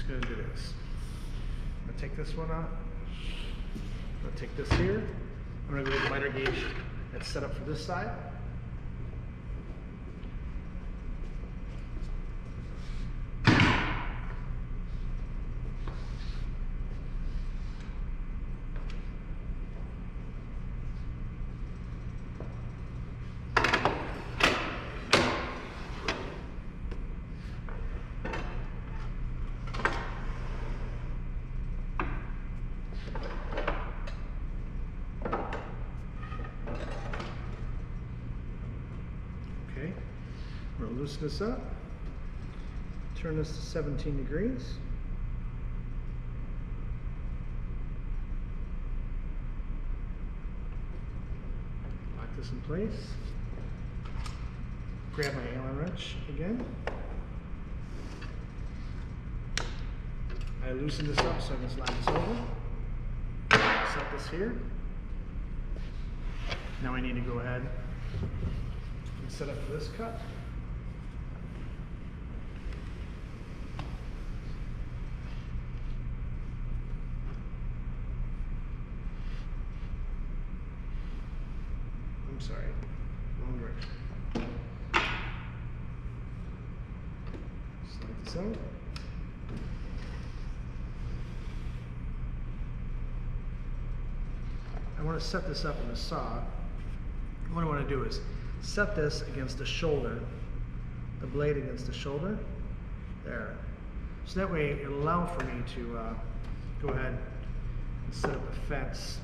just going to do this. I'm going to take this one out. I'm going to take this here. I'm going to go with the miter gauge that's set up for this side. Okay, we're going to loosen this up, turn this to 17 degrees. Lock this in place. Grab my Allen wrench again. I loosen this up so I can slide this over. Set this here. Now I need to go ahead and set up for this cut. I'm sorry, wrong direction. Slide this out. I want to set this up in the saw. What I want to do is set this against the shoulder, the blade against the shoulder, there. So that way it'll allow for me to go ahead and set up a fence.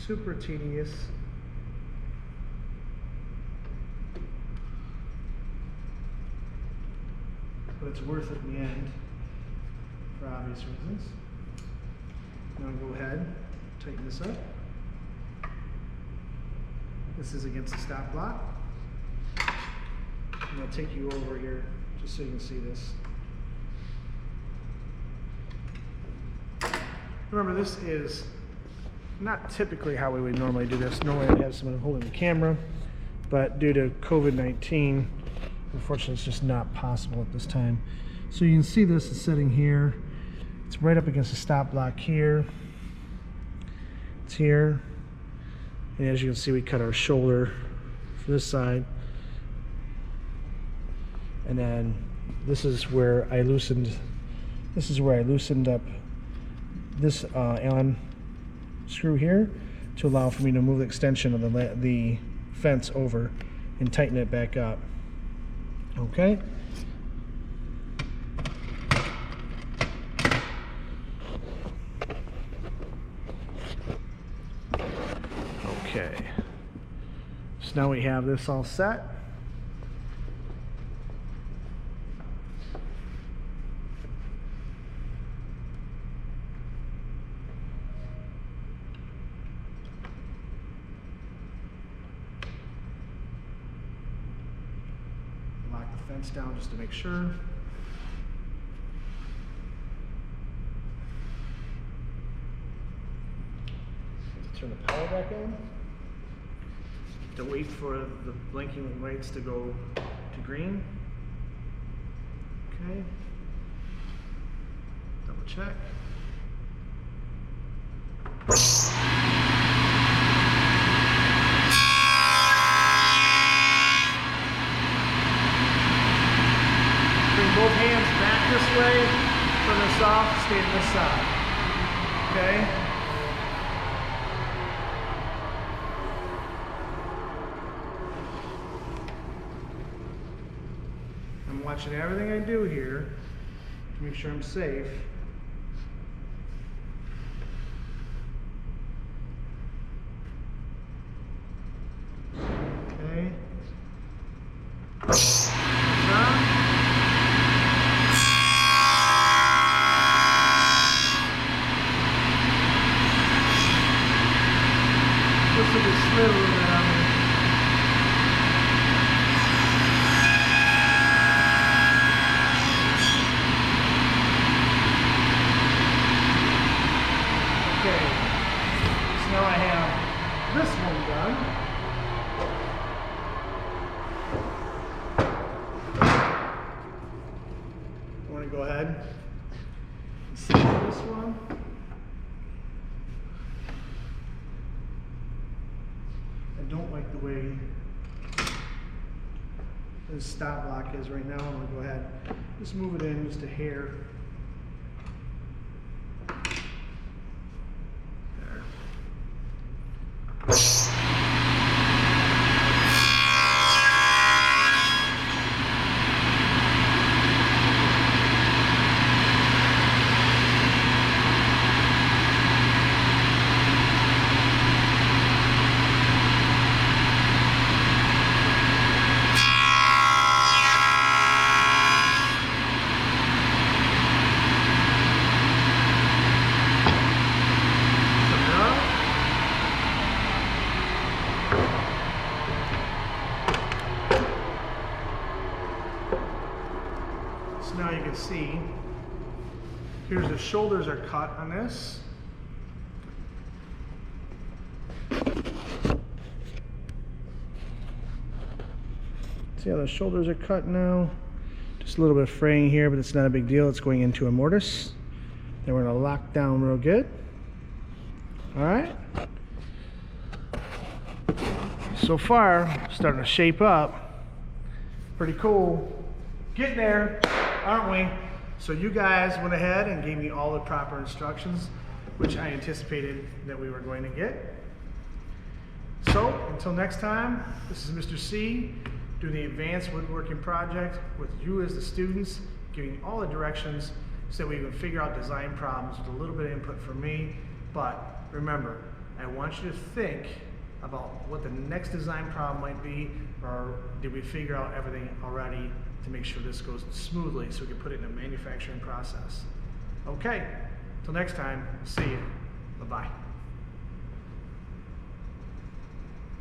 Super tedious. But it's worth it in the end for obvious reasons. Now I'll go ahead, tighten this up. This is against the stop block. And I'll take you over here just so you can see this. Remember, this is not typically how we would normally do this. Normally I'd have someone holding the camera, but due to COVID-19, unfortunately it's just not possible at this time. So you can see this is sitting here. It's right up against the stop block here. It's here. And as you can see, we cut our shoulder for this side. And then this is where I loosened up this Allen screw here to allow for me to move the extension of the fence over and tighten it back up. Okay. Okay. So now we have this all set. Lock the fence down just to make sure. Turn the power back on. To wait for the blinking lights to go to green. Okay. Double check. Bring both hands back this way, turn this off, stay to this side. Okay? I'm watching everything I do here to make sure I'm safe. Okay. looks like it slid a little bit on me. Okay, so now I have this one done. I want to go ahead and see this one. I don't like the way this stop block is right now. I'm going to go ahead, just move it in just a hair. So now you can see, here's the shoulders are cut on this. See how the shoulders are cut now? Just a little bit of fraying here, but it's not a big deal. It's going into a mortise. Then we're gonna lock down real good. All right. So far, starting to shape up. Pretty cool. Getting there, aren't we? So you guys went ahead and gave me all the proper instructions, which I anticipated that we were going to get. So until next time, this is Mr. C doing the advanced woodworking project with you as the students, giving you all the directions so that we can figure out design problems with a little bit of input from me. But remember, I want you to think about what the next design problem might be, or did we figure out everything already to make sure this goes smoothly so we can put it in a manufacturing process. Okay, till next time, see you. Bye-bye.